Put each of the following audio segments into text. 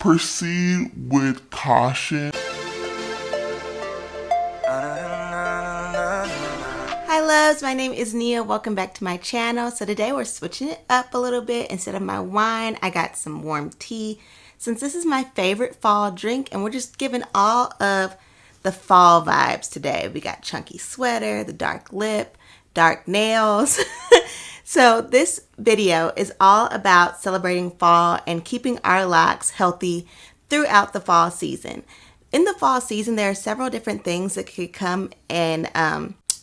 Proceed with caution. Hi loves, my name is Nia. Welcome back to my channel. So today we're switching it up a little bit. Instead of my wine, I got some warm tea. Since this is my favorite fall drink and we're just giving all of the fall vibes today. We got chunky sweater, the dark lip, dark nails. So this video is all about celebrating fall and keeping our locks healthy throughout the fall season. In the fall season, there are several different things that could come and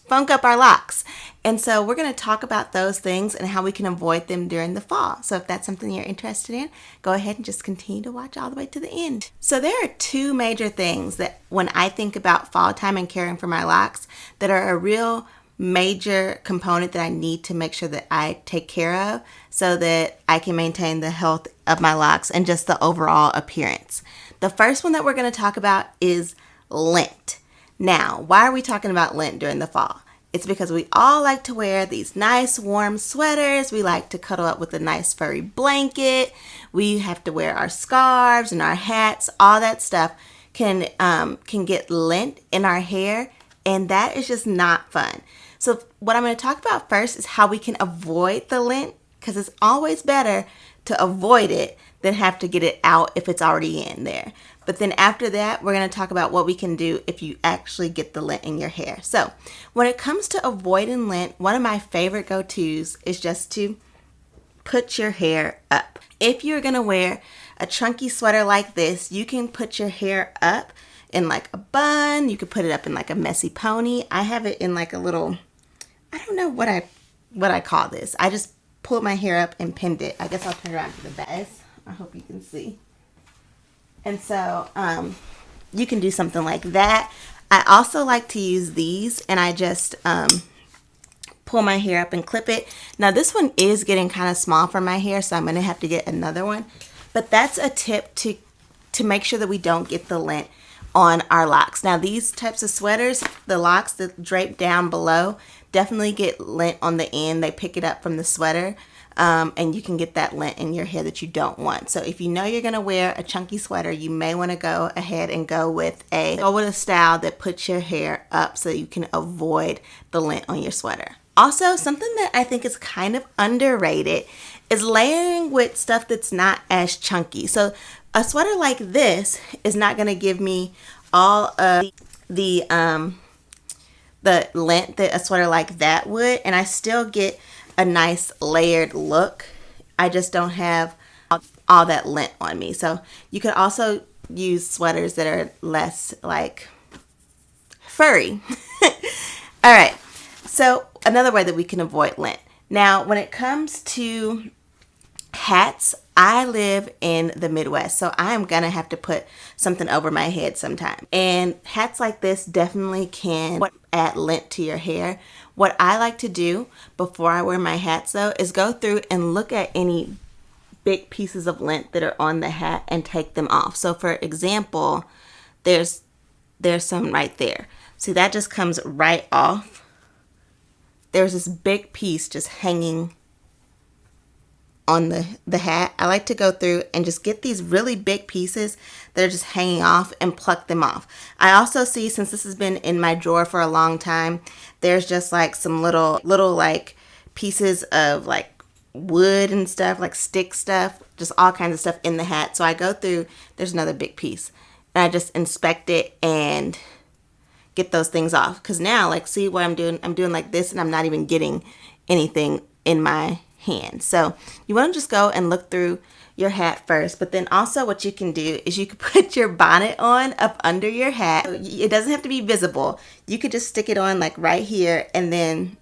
funk up our locks. And so we're going to talk about those things and how we can avoid them during the fall. So if that's something you're interested in, go ahead and just continue to watch all the way to the end. So there are two major things that when I think about fall time and caring for my locks that are a real major component that I need to make sure that I take care of so that I can maintain the health of my locks and just the overall appearance. The first one that we're going to talk about is lint. Now, why are we talking about lint during the fall? It's because we all like to wear these nice warm sweaters. We like to cuddle up with a nice furry blanket. We have to wear our scarves and our hats. All that stuff can get lint in our hair, and that is just not fun. So what I'm going to talk about first is how we can avoid the lint, because it's always better to avoid it than have to get it out if it's already in there. But then after that, we're going to talk about what we can do if you actually get the lint in your hair. So when it comes to avoiding lint, one of my favorite go-tos is just to put your hair up. If you're going to wear a chunky sweater like this, you can put your hair up in like a bun. You could put it up in like a messy pony. I have it in like a little, I don't know what I call this. I just pulled my hair up and pinned it. I guess I'll turn around to the back. I hope you can see. And so you can do something like that. I also like to use these, and I just pull my hair up and clip it. Now this one is getting kind of small for my hair, so I'm going to have to get another one. But that's a tip to make sure that we don't get the lint on our locks. Now these types of sweaters, the locks that drape down below, definitely get lint on the end. They pick it up from the sweater. And you can get that lint in your hair that you don't want. So if you know you're going to wear a chunky sweater, you may want to go ahead and go with a style that puts your hair up so you can avoid the lint on your sweater. Also, something that I think is kind of underrated is layering with stuff that's not as chunky. So a sweater like this is not going to give me all of the lint that a sweater like that would, and I still get a nice layered look. I just don't have all that lint on me. So you could also use sweaters that are less like furry. All right. So another way that we can avoid lint. Now, when it comes to hats, I live in the Midwest, so I am going to have to put something over my head sometime. And hats like this definitely can add lint to your hair. What I like to do before I wear my hats, though, is go through and look at any big pieces of lint that are on the hat and take them off. So for example, there's some right there. See, that just comes right off. There's this big piece just hanging on the hat. I like to go through and just get these really big pieces that are just hanging off and pluck them off. I also see, since this has been in my drawer for a long time, there's just like some little like pieces of like wood and stuff, like stick stuff, just all kinds of stuff in the hat. So I go through, there's another big piece, and I just inspect it and get those things off. Because now, like, see what I'm doing? I'm doing like this, and I'm not even getting anything in my hand. So you want to just go and look through your hat first, but then also what you can do is you can put your bonnet on up under your hat. It doesn't have to be visible. You could just stick it on like right here and then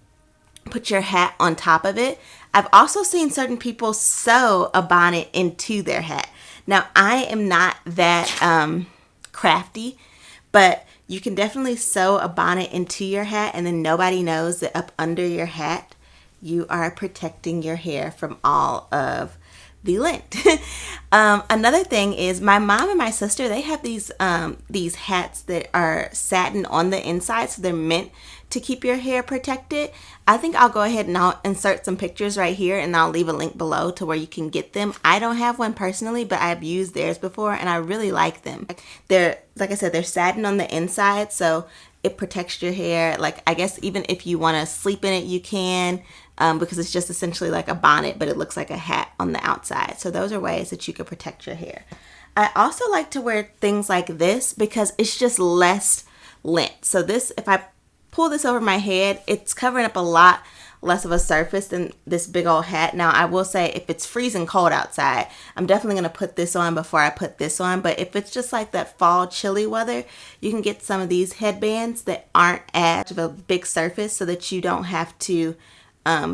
put your hat on top of it. I've also seen certain people sew a bonnet into their hat. Now I am not that crafty, but you can definitely sew a bonnet into your hat, and then nobody knows that up under your hat you are protecting your hair from all of the lint. Another thing is my mom and my sister, they have these hats that are satin on the inside, so they're meant to keep your hair protected. I think I'll go ahead and I'll insert some pictures right here, and I'll leave a link below to where you can get them. I don't have one personally, but I've used theirs before and I really like them. They're, like I said, they're satin on the inside, so it protects your hair. Like, I guess even if you want to sleep in it, you can, because it's just essentially like a bonnet, but it looks like a hat on the outside. So those are ways that you can protect your hair. I also like to wear things like this because it's just less lint. So this, if I pull this over my head, it's covering up a lot less of a surface than this big old hat. Now, I will say if it's freezing cold outside, I'm definitely going to put this on before I put this on. But if it's just like that fall chilly weather, you can get some of these headbands that aren't as of a big surface so that you don't have to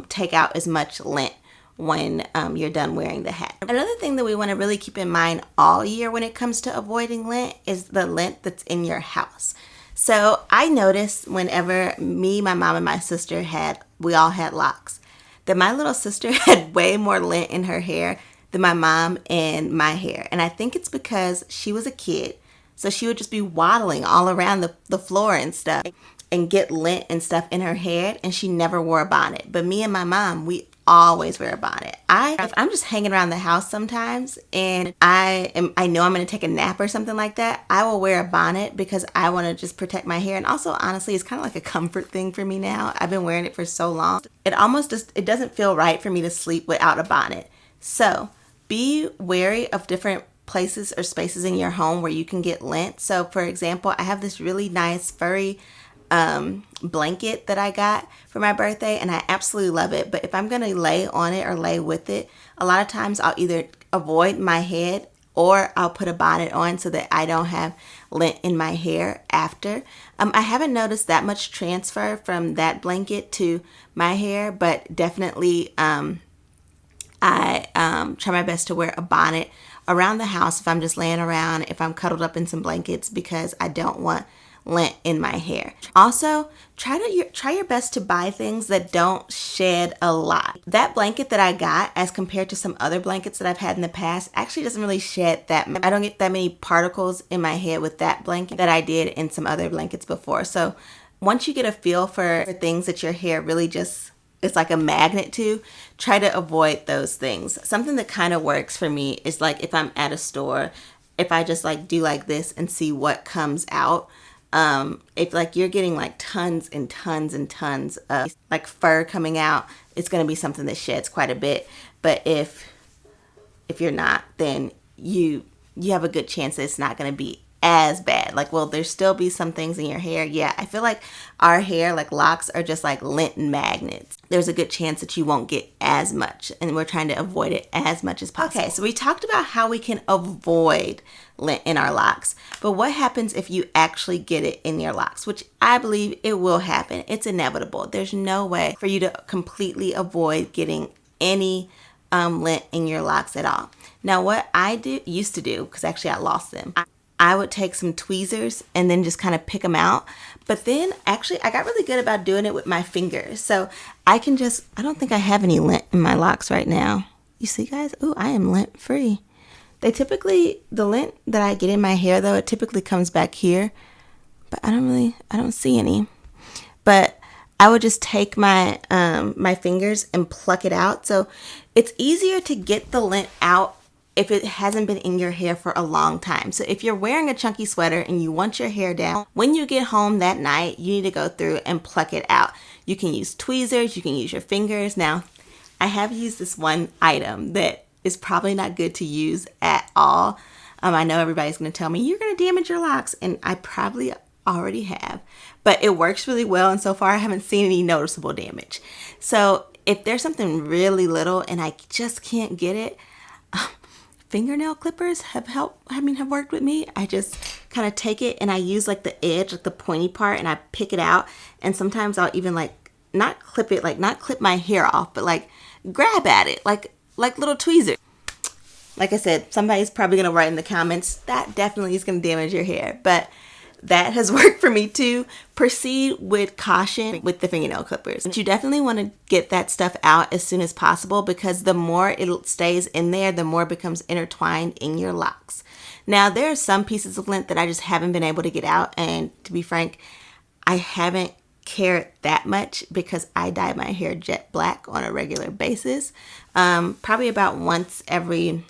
take out as much lint when you're done wearing the hat. Another thing that we want to really keep in mind all year when it comes to avoiding lint is the lint that's in your house. So I noticed whenever me, my mom, and my sister we all had locks, that my little sister had way more lint in her hair than my mom and my hair. And I think it's because she was a kid, so she would just be waddling all around the floor and stuff and get lint and stuff in her hair, and she never wore a bonnet. But me and my mom, we always wear a bonnet. If I'm just hanging around the house sometimes and I know I'm going to take a nap or something like that, I will wear a bonnet because I want to just protect my hair. And also, honestly, it's kind of like a comfort thing for me now. I've been wearing it for so long. It doesn't feel right for me to sleep without a bonnet. So be wary of different places or spaces in your home where you can get lint. So for example, I have this really nice furry blanket that I got for my birthday, and I absolutely love it. But if I'm gonna lay on it or lay with it, a lot of times I'll either avoid my head or I'll put a bonnet on so that I don't have lint in my hair after. I haven't noticed that much transfer from that blanket to my hair, but definitely I try my best to wear a bonnet around the house if I'm just laying around, if I'm cuddled up in some blankets, because I don't want lint in my hair. Also, try your best to buy things that don't shed a lot. That blanket that I got, as compared to some other blankets that I've had in the past, actually doesn't really shed that much. I don't get that many particles in my hair with that blanket that I did in some other blankets before. So once you get a feel for things that your hair really just is like a magnet to, try to avoid those things. Something that kind of works for me is like if I'm at a store, if I just like do like this and see what comes out. If like you're getting like tons and tons and tons of like fur coming out, it's going to be something that sheds quite a bit. But if you're not, then you have a good chance that it's not going to be as bad. Like, will there still be some things in your hair? Yeah, I feel like our hair, like locks, are just like lint magnets. There's a good chance that you won't get as much, and we're trying to avoid it as much as possible. Okay, so we talked about how we can avoid lint in our locks, but what happens if you actually get it in your locks, which I believe it will happen. It's inevitable. There's no way for you to completely avoid getting any lint in your locks at all. Now, what I used to do, because actually I lost them, I would take some tweezers and then just kind of pick them out. But then actually I got really good about doing it with my fingers. So I don't think I have any lint in my locks right now. You see, guys? Ooh, I am lint free. The lint that I get in my hair though, it typically comes back here, but I don't see any. But I would just take my my fingers and pluck it out. So it's easier to get the lint out if it hasn't been in your hair for a long time. So if you're wearing a chunky sweater and you want your hair down, when you get home that night, you need to go through and pluck it out. You can use tweezers, you can use your fingers. Now, I have used this one item that is probably not good to use at all. I know everybody's gonna tell me, you're gonna damage your locks, and I probably already have, but it works really well, and so far I haven't seen any noticeable damage. So if there's something really little and I just can't get it, fingernail clippers have worked with me. I just kind of take it and I use like the edge, like the pointy part, and I pick it out. And sometimes I'll even like not clip my hair off, but like grab at it like little tweezers. Like I said, somebody's probably gonna write in the comments, that definitely is gonna damage your hair, but that has worked for me too. Proceed with caution with the fingernail clippers. But you definitely want to get that stuff out as soon as possible, because the more it stays in there, the more it becomes intertwined in your locks. Now, there are some pieces of lint that I just haven't been able to get out, and to be frank, I haven't care it that much because I dye my hair jet black on a regular basis. Probably about once every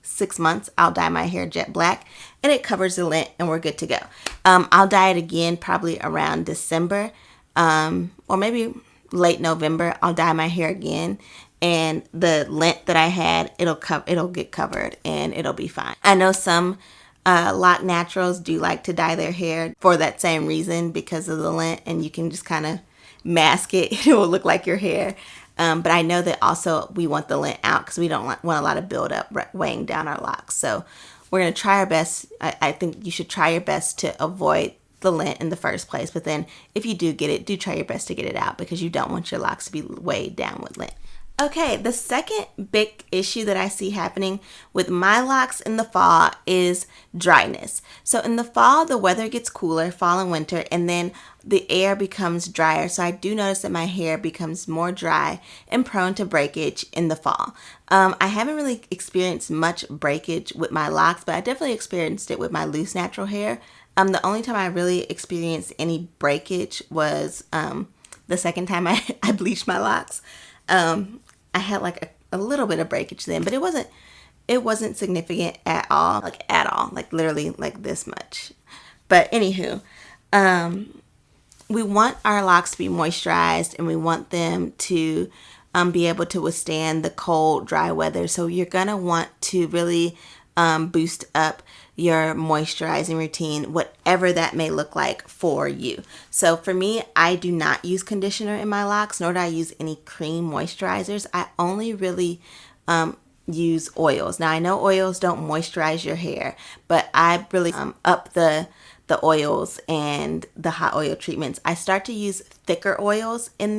6 months, I'll dye my hair jet black, and it covers the lint, and we're good to go. I'll dye it again probably around December, or maybe late November. I'll dye my hair again, and the lint that I had, it'll get covered, and it'll be fine. I know some Loc Naturals do like to dye their hair for that same reason, because of the lint, and you can just kind of mask it. It will look like your hair. But I know that also we want the lint out because we don't want a lot of buildup weighing down our locks. So we're going to try our best. I think you should try your best to avoid the lint in the first place. But then if you do get it, do try your best to get it out, because you don't want your locks to be weighed down with lint. Okay, the second big issue that I see happening with my locks in the fall is dryness. So in the fall, the weather gets cooler, fall and winter, and then the air becomes drier. So I do notice that my hair becomes more dry and prone to breakage in the fall. I haven't really experienced much breakage with my locks, but I definitely experienced it with my loose natural hair. The only time I really experienced any breakage was the second time I bleached my locks. I had like a little bit of breakage then, but it wasn't significant at all, like literally like this much. But anywho, we want our locks to be moisturized, and we want them to be able to withstand the cold, dry weather. So you're gonna want to really boost up your moisturizing routine, whatever that may look like for you. So for me, I do not use conditioner in my locks, nor do I use any cream moisturizers. I only really use oils. Now I know oils don't moisturize your hair, but I really up the oils and the hot oil treatments. I start to use thicker oils in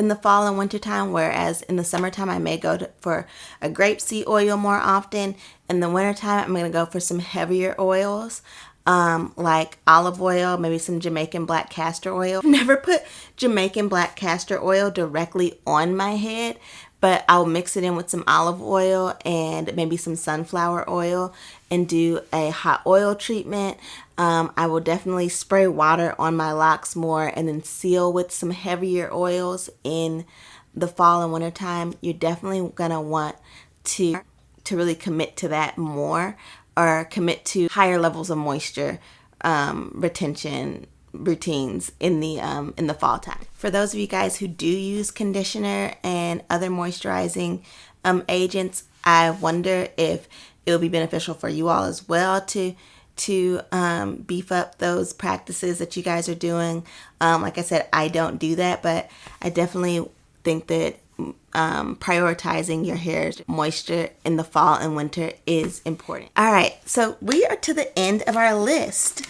the fall and winter time, whereas in the summertime I may go for a grapeseed oil more often. In the wintertime, I'm going to go for some heavier oils, like olive oil, maybe some Jamaican black castor oil. I've never put Jamaican black castor oil directly on my head, but I'll mix it in with some olive oil and maybe some sunflower oil and do a hot oil treatment. I will definitely spray water on my locks more and then seal with some heavier oils in the fall and winter time. You're definitely gonna want to really commit to that more, or commit to higher levels of moisture retention routines in the fall time. For those of you guys who do use conditioner and other moisturizing agents, I wonder if it will be beneficial for you all as well to beef up those practices that you guys are doing. Like I said, I don't do that, but I definitely think that prioritizing your hair's moisture in the fall and winter is important. All right, so we are to the end of our list.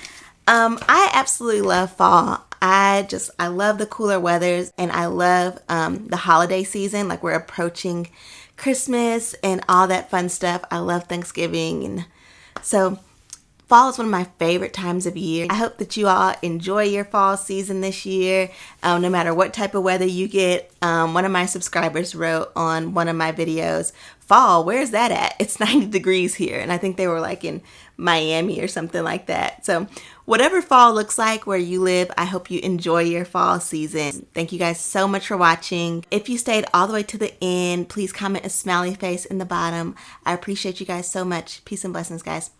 I absolutely love fall. I love the cooler weathers, and I love the holiday season. Like, we're approaching Christmas and all that fun stuff. I love Thanksgiving, and so fall is one of my favorite times of year. I hope that you all enjoy your fall season this year, no matter what type of weather you get. One of my subscribers wrote on one of my videos, "Fall, where's that at? It's 90 degrees here." And I think they were like in Miami or something like that. So whatever fall looks like where you live, I hope you enjoy your fall season. Thank you guys so much for watching. If you stayed all the way to the end, please comment a smiley face in the bottom. I appreciate you guys so much. Peace and blessings, guys.